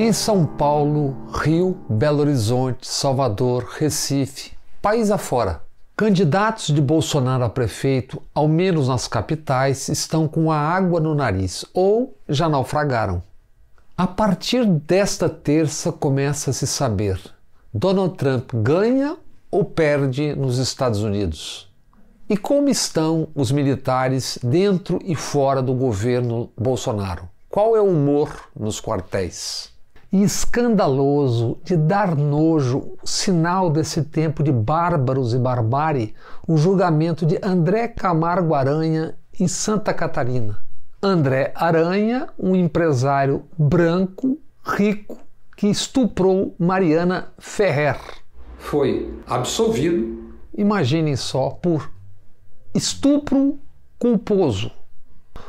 Em São Paulo, Rio, Belo Horizonte, Salvador, Recife, país afora, candidatos de Bolsonaro a prefeito, ao menos nas capitais, estão com a água no nariz ou já naufragaram. A partir desta terça começa a se saber: Donald Trump ganha ou perde nos Estados Unidos? E como estão os militares dentro e fora do governo Bolsonaro? Qual é o humor nos quartéis? E escandaloso, de dar nojo, sinal desse tempo de bárbaros e barbárie, o julgamento de André Camargo Aranha em Santa Catarina. André Aranha, um empresário branco, rico, que estuprou Mariana Ferrer. Foi absolvido, imaginem só, por estupro culposo.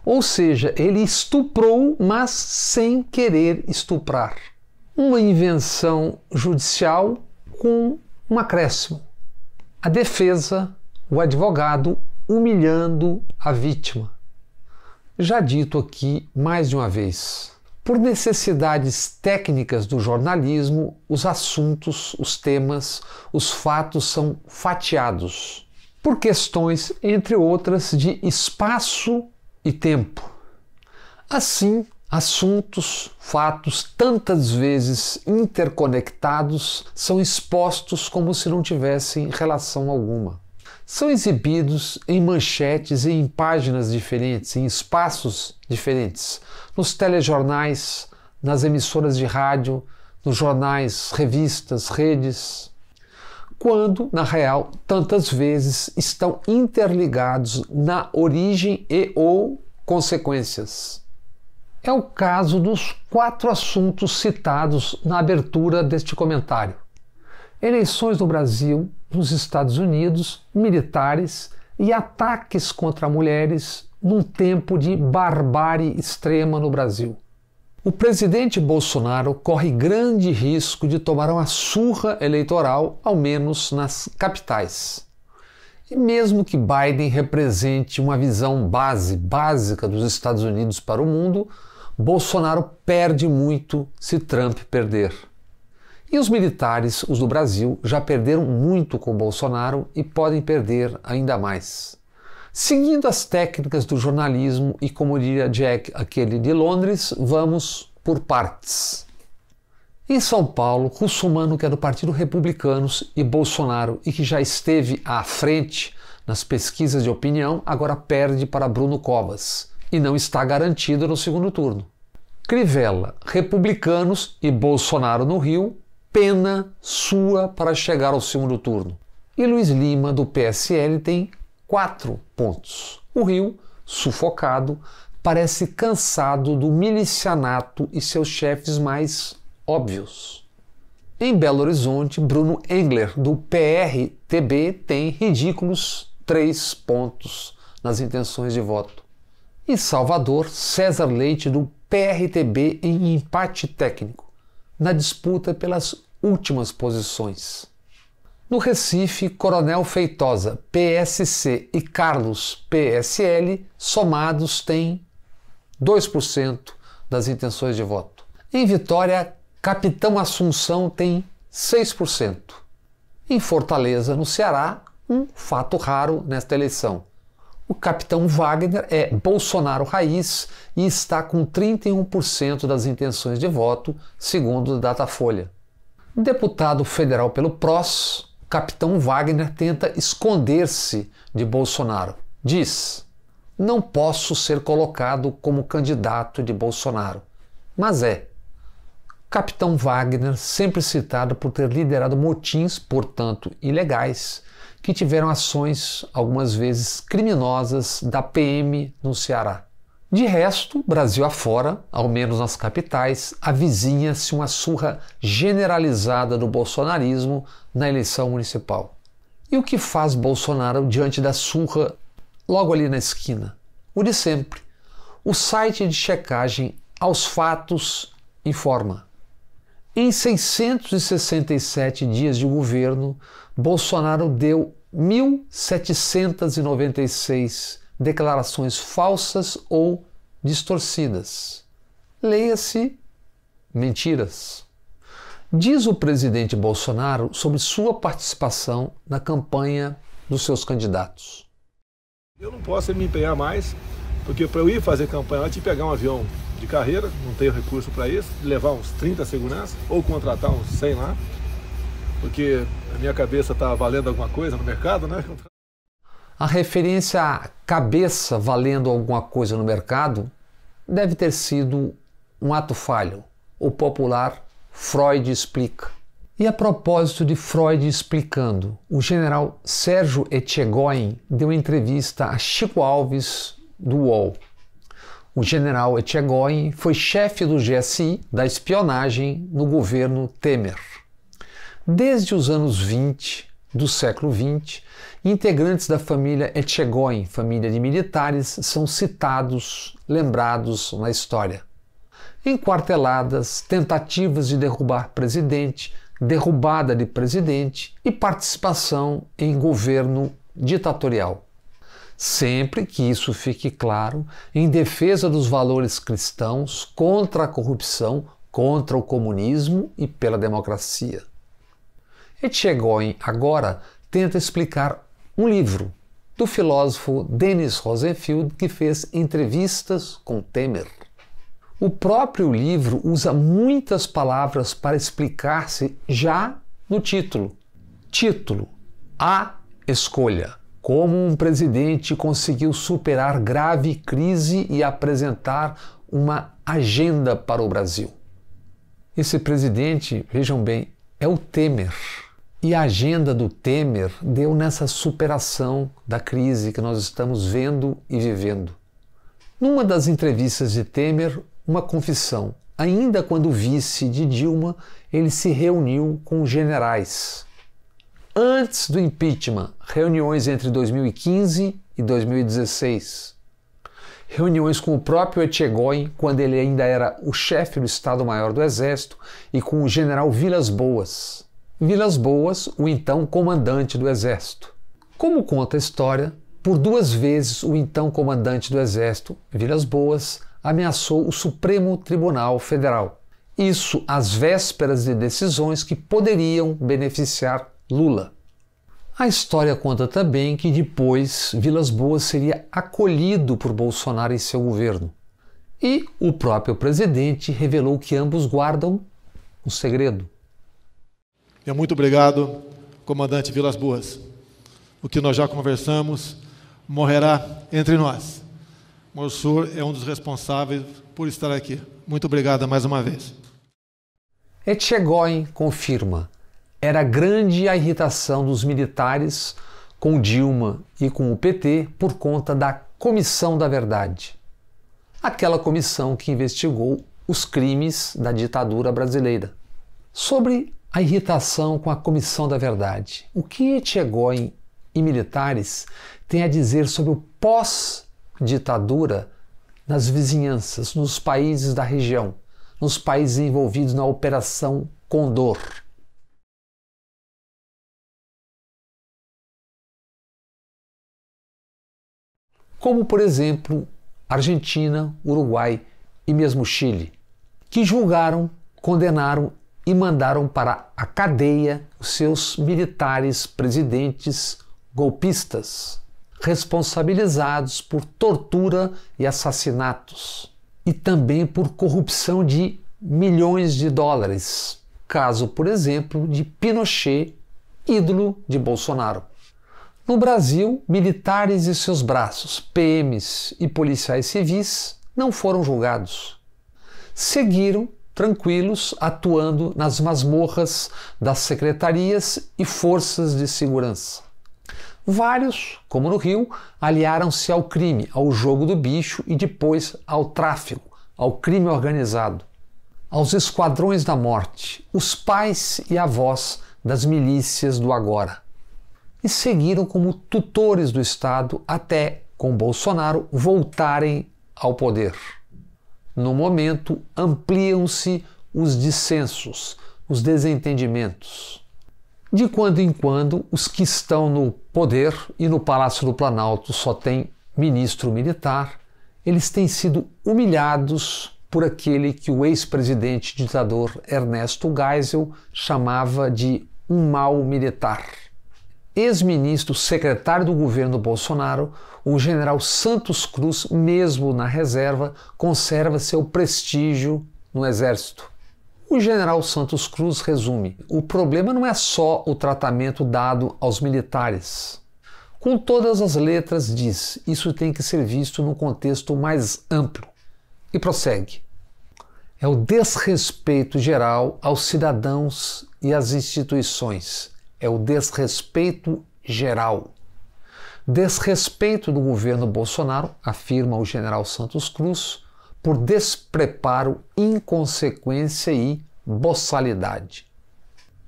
Ou seja, ele estuprou, mas sem querer estuprar. Uma invenção judicial com um acréscimo. A defesa, o advogado, humilhando a vítima. Já dito aqui mais de uma vez, por necessidades técnicas do jornalismo, os assuntos, os temas, os fatos são fatiados, por questões, entre outras, de espaço e tempo. Assim, assuntos, fatos, tantas vezes interconectados, são expostos como se não tivessem relação alguma. São exibidos em manchetes e em páginas diferentes, em espaços diferentes, nos telejornais, nas emissoras de rádio, nos jornais, revistas, redes, quando, na real, tantas vezes estão interligados na origem e ou consequências. É o caso dos 4 assuntos citados na abertura deste comentário: eleições no Brasil, nos Estados Unidos, militares e ataques contra mulheres num tempo de barbárie extrema no Brasil. O presidente Bolsonaro corre grande risco de tomar uma surra eleitoral, ao menos nas capitais. E mesmo que Biden represente uma visão básica dos Estados Unidos para o mundo, Bolsonaro perde muito se Trump perder. E os militares, os do Brasil, já perderam muito com Bolsonaro e podem perder ainda mais. Seguindo as técnicas do jornalismo e, como diria Jack, aquele de Londres, vamos por partes. Em São Paulo, Russomano, que é do Partido Republicanos, e Bolsonaro, e que já esteve à frente nas pesquisas de opinião, agora perde para Bruno Covas e não está garantido no segundo turno. Crivella, Republicanos e Bolsonaro no Rio, pena sua para chegar ao segundo turno. E Luiz Lima, do PSL, tem 4 pontos. O Rio, sufocado, parece cansado do milicianato e seus chefes mais óbvios. Em Belo Horizonte, Bruno Engler, do PRTB, tem ridículos 3 pontos nas intenções de voto. Em Salvador, César Leite, do PRTB, em empate técnico, na disputa pelas últimas posições. No Recife, Coronel Feitosa, PSC, e Carlos, PSL, somados têm 2% das intenções de voto. Em Vitória, Capitão Assunção tem 6%. Em Fortaleza, no Ceará, um fato raro nesta eleição: o Capitão Wagner é Bolsonaro raiz e está com 31% das intenções de voto, segundo o Datafolha. Deputado federal pelo PROS, Capitão Wagner tenta esconder-se de Bolsonaro. Diz: não posso ser colocado como candidato de Bolsonaro. Mas é. Capitão Wagner, sempre citado por ter liderado motins, portanto ilegais, que tiveram ações, algumas vezes criminosas, da PM no Ceará. De resto, Brasil afora, ao menos nas capitais, avizinha-se uma surra generalizada do bolsonarismo na eleição municipal. E o que faz Bolsonaro diante da surra logo ali na esquina? O de sempre. O site de checagem Aos Fatos informa: em 667 dias de governo, Bolsonaro deu 1.796 declarações falsas ou distorcidas. Leia-se mentiras. Diz o presidente Bolsonaro sobre sua participação na campanha dos seus candidatos. Eu não posso me empenhar mais, porque para eu ir fazer campanha, eu tinha que pegar um avião de carreira, não tenho recurso para isso, levar uns 30 seguranças, ou contratar uns 100 lá, porque a minha cabeça está valendo alguma coisa no mercado, né? A referência à cabeça valendo alguma coisa no mercado deve ter sido um ato falho, o popular Freud explica. E a propósito de Freud explicando, o general Sérgio Etchegoyen deu entrevista a Chico Alves do UOL. O general Etchegoyen foi chefe do GSI da espionagem no governo Temer. Desde os anos 20 do século XX, integrantes da família Etchegoyen, família de militares, são citados, lembrados na história. Enquarteladas, tentativas de derrubar presidente, derrubada de presidente e participação em governo ditatorial. Sempre que isso fique claro, em defesa dos valores cristãos, contra a corrupção, contra o comunismo e pela democracia. Etchegoyen agora tenta explicar um livro do filósofo Dennis Rosenfield, que fez entrevistas com Temer. O próprio livro usa muitas palavras para explicar-se já no título. Título: A Escolha. Como um presidente conseguiu superar grave crise e apresentar uma agenda para o Brasil. Esse presidente, vejam bem, é o Temer. E a agenda do Temer deu nessa superação da crise que nós estamos vendo e vivendo. Numa das entrevistas de Temer, uma confissão. Ainda quando vice de Dilma, ele se reuniu com generais. Antes do impeachment, reuniões entre 2015 e 2016. Reuniões com o próprio Etchegoyen, quando ele ainda era o chefe do Estado-Maior do Exército, e com o general Vilas Boas. Vilas Boas, o então comandante do Exército. Como conta a história, por 2 vezes o então comandante do Exército, Vilas Boas, ameaçou o Supremo Tribunal Federal. Isso às vésperas de decisões que poderiam beneficiar Lula. A história conta também que depois Vilas Boas seria acolhido por Bolsonaro em seu governo. E o próprio presidente revelou que ambos guardam um segredo. Muito obrigado, comandante Vilas Boas. O que nós já conversamos morrerá entre nós. O senhor é um dos responsáveis por estar aqui. Muito obrigado mais uma vez. Etchegoyen confirma: era grande a irritação dos militares com Dilma e com o PT por conta da Comissão da Verdade. Aquela comissão que investigou os crimes da ditadura brasileira. Sobre a irritação com a Comissão da Verdade, o que Etchegoyen e militares têm a dizer sobre o pós-ditadura nas vizinhanças, nos países da região, nos países envolvidos na Operação Condor? Como, por exemplo, Argentina, Uruguai e mesmo Chile, que julgaram, condenaram e mandaram para a cadeia os seus militares presidentes golpistas, responsabilizados por tortura e assassinatos, e também por corrupção de milhões de dólares. Caso, por exemplo, de Pinochet, ídolo de Bolsonaro. No Brasil, militares e seus braços, PMs e policiais civis, não foram julgados. Seguiram tranquilos, atuando nas masmorras das secretarias e forças de segurança. Vários, como no Rio, aliaram-se ao crime, ao jogo do bicho e depois ao tráfico, ao crime organizado, aos esquadrões da morte, os pais e avós das milícias do agora. E seguiram como tutores do Estado até, com Bolsonaro, voltarem ao poder. No momento, ampliam-se os dissensos, os desentendimentos. De quando em quando, os que estão no poder e no Palácio do Planalto só tem ministro militar, eles têm sido humilhados por aquele que o ex-presidente ditador Ernesto Geisel chamava de um mal militar. Ex-ministro secretário do governo Bolsonaro, o general Santos Cruz, mesmo na reserva, conserva seu prestígio no exército. O general Santos Cruz resume: o problema não é só o tratamento dado aos militares. Com todas as letras, diz, isso tem que ser visto num contexto mais amplo. E prossegue: é o desrespeito geral aos cidadãos e às instituições. É o desrespeito geral. Desrespeito do governo Bolsonaro, afirma o general Santos Cruz, por despreparo, inconsequência e boçalidade.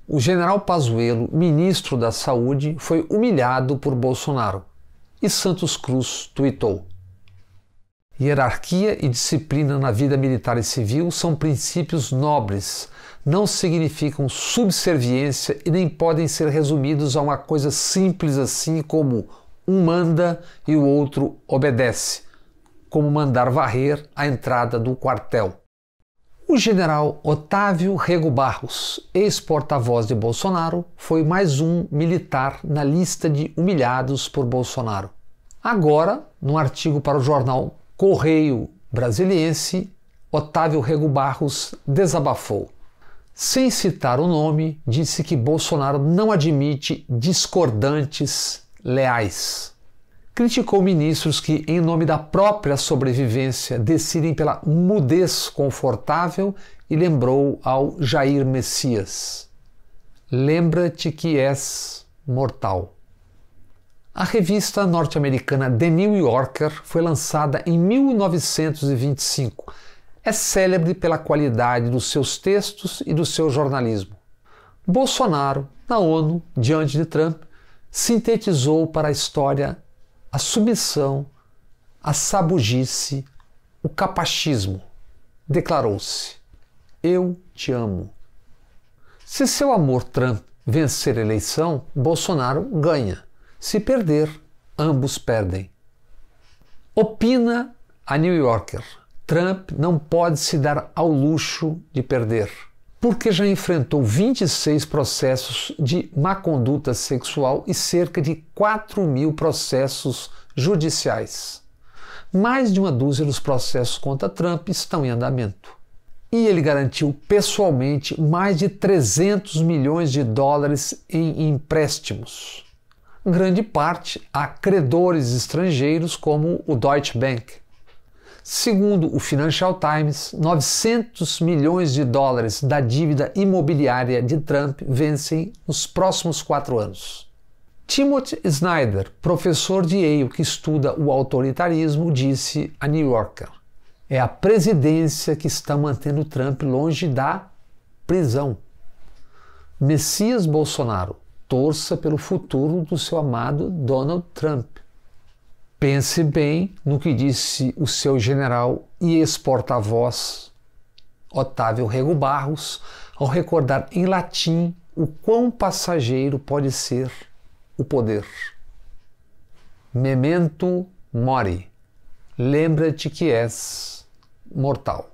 O general Pazuello, ministro da Saúde, foi humilhado por Bolsonaro. E Santos Cruz tuitou: hierarquia e disciplina na vida militar e civil são princípios nobres, não significam subserviência e nem podem ser resumidos a uma coisa simples assim como um manda e o outro obedece, como mandar varrer a entrada do quartel. O general Otávio Rego Barros, ex-porta-voz de Bolsonaro, foi mais um militar na lista de humilhados por Bolsonaro. Agora, num artigo para o jornal Correio Brasiliense, Otávio Rego Barros desabafou. Sem citar o nome, disse que Bolsonaro não admite discordantes leais. Criticou ministros que, em nome da própria sobrevivência, decidem pela mudez confortável e lembrou ao Jair Messias: lembra-te que és mortal. A revista norte-americana The New Yorker foi lançada em 1925. É célebre pela qualidade dos seus textos e do seu jornalismo. Bolsonaro, na ONU, diante de Trump, sintetizou para a história a submissão, a sabugice, o capachismo. Declarou-se: eu te amo. Se seu amor Trump vencer a eleição, Bolsonaro ganha. Se perder, ambos perdem. Opina a New Yorker: Trump não pode se dar ao luxo de perder, porque já enfrentou 26 processos de má conduta sexual e cerca de 4.000 processos judiciais. Mais de uma dúzia dos processos contra Trump estão em andamento. E ele garantiu pessoalmente mais de 300 milhões de dólares em empréstimos. Grande parte a credores estrangeiros como o Deutsche Bank. Segundo o Financial Times, 900 milhões de dólares da dívida imobiliária de Trump vencem nos próximos 4 anos. Timothy Snyder, professor de Yale que estuda o autoritarismo, disse a New Yorker: é a presidência que está mantendo Trump longe da prisão. Messias Bolsonaro, torça pelo futuro do seu amado Donald Trump. Pense bem no que disse o seu general e ex-porta-voz Otávio Rego Barros ao recordar em latim o quão passageiro pode ser o poder. Memento mori. Lembra-te que és mortal.